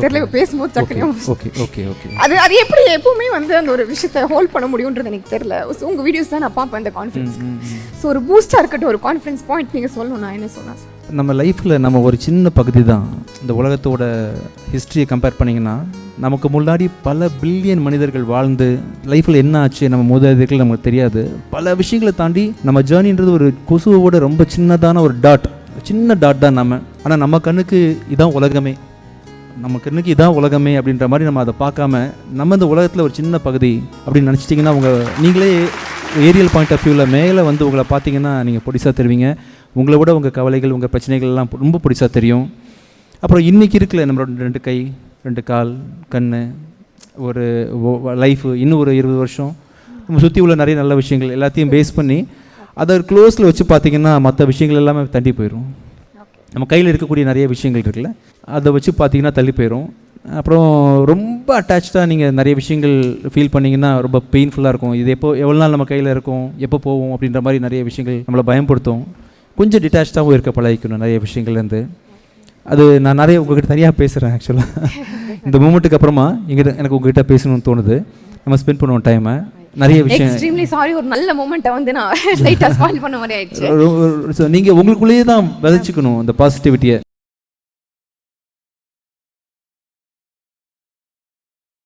தெரியல பேசும்போது டக்குனு. Okay okay okay. அது எப்படி எப்பவுமே வந்து அந்த ஒரு விஷயத்தை ஹோல்ட் பண்ண முடியுன்றது எனக்கு தெரியல. உங்கள் வீடியோஸ் தான் நான் பார்ப்பேன் அந்த கான்ஃபிடன்ஸ். ஸோ ஒரு பூஸ்டாக இருக்கட்டும், ஒரு கான்ஃபிடன்ஸ் பாயிண்ட் நீங்கள் சொல்லணும், நான் என்ன சொன்னேன்? நம்ம லைஃப்பில் நம்ம ஒரு சின்ன பகுதி தான். இந்த உலகத்தோட ஹிஸ்ட்ரியை கம்பேர் பண்ணிங்கன்னா நமக்கு முன்னாடி பல பில்லியன் மனிதர்கள் வாழ்ந்து லைஃப்பில் என்ன ஆச்சு நம்ம மூதாதையர்கள் நமக்கு தெரியாது. பல விஷயங்களை தாண்டி நம்ம ஜேர்னின்றது ஒரு கொசுவோட ரொம்ப சின்னதான ஒரு சின்ன டாட் தான் நம்ம. ஆனால் நம்ம கண்ணுக்கு இதான் உலகமே, நம்ம கண்ணுக்கு இதான் உலகமே அப்படின்ற மாதிரி நம்ம அதை பார்க்காம நம்ம இந்த உலகத்தில் ஒரு சின்ன பகுதி அப்படின்னு நினச்சிட்டிங்கன்னா நீங்களே ஏரியல் பாயிண்ட் ஆஃப் வியூவில் மேலே வந்து உங்களை பார்த்தீங்கன்னா நீங்கள் பொடிசாக தருவீங்க. உங்களை விட உங்கள் கவலைகள் உங்கள் பிரச்சனைகள் எல்லாம் ரொம்ப பொடிசாக தெரியும். அப்புறம் இன்றைக்கி இருக்குல்ல நம்மளோட 2 கை 2 கால் கண் ஒரு லைஃபு, இன்னும் ஒரு 20 வருஷம் நம்ம சுற்றி உள்ள நிறைய நல்ல விஷயங்கள் எல்லாத்தையும் பேஸ் பண்ணி அதை க்ளோஸில் வச்சு பார்த்திங்கன்னா மற்ற விஷயங்கள் எல்லாமே தள்ளி போயிடும். நம்ம கையில் இருக்கக்கூடிய நிறைய விஷயங்கள் இருக்குல்ல அதை வச்சு பார்த்திங்கன்னா தள்ளி போயிடும். அப்புறம் ரொம்ப அட்டாச்சாக நீங்கள் நிறைய விஷயங்கள் ஃபீல் பண்ணிங்கன்னா ரொம்ப பெயின்ஃபுல்லாக இருக்கும். இது எவ்வளோ நாள் நம்ம கையில் இருக்கும், எப்போ போவோம் அப்படின்ற மாதிரி நிறைய விஷயங்கள் நம்மளை பயன்படுத்தும். கொஞ்சம் டிட்டாச்சாகவும் இருக்க பழகிக்கணும் நிறைய விஷயங்கள்லேருந்து. அது நான் நிறைய உங்கள்கிட்ட தனியாக பேசுகிறேன். ஆக்சுவலாக இந்த மூமெண்ட்டுக்கு அப்புறமா எனக்கு உங்ககிட்ட பேசணும்னு தோணுது. நம்ம ஸ்பெண்ட் பண்ணுவோம் டைமை நிறைய விஷயம். எக்ஸ்ட்ரீம்லி சாரி, ஒரு நல்ல மொமெண்ட்டை வந்து நான் லைட்டாக ஸ்பாயில் பண்ண மாதிரி ஆயிடுச்சு. நீங்கள் உங்களுக்குள்ளேயே தான் விதைச்சிக்கணும் இந்த பாசிட்டிவிட்டியை.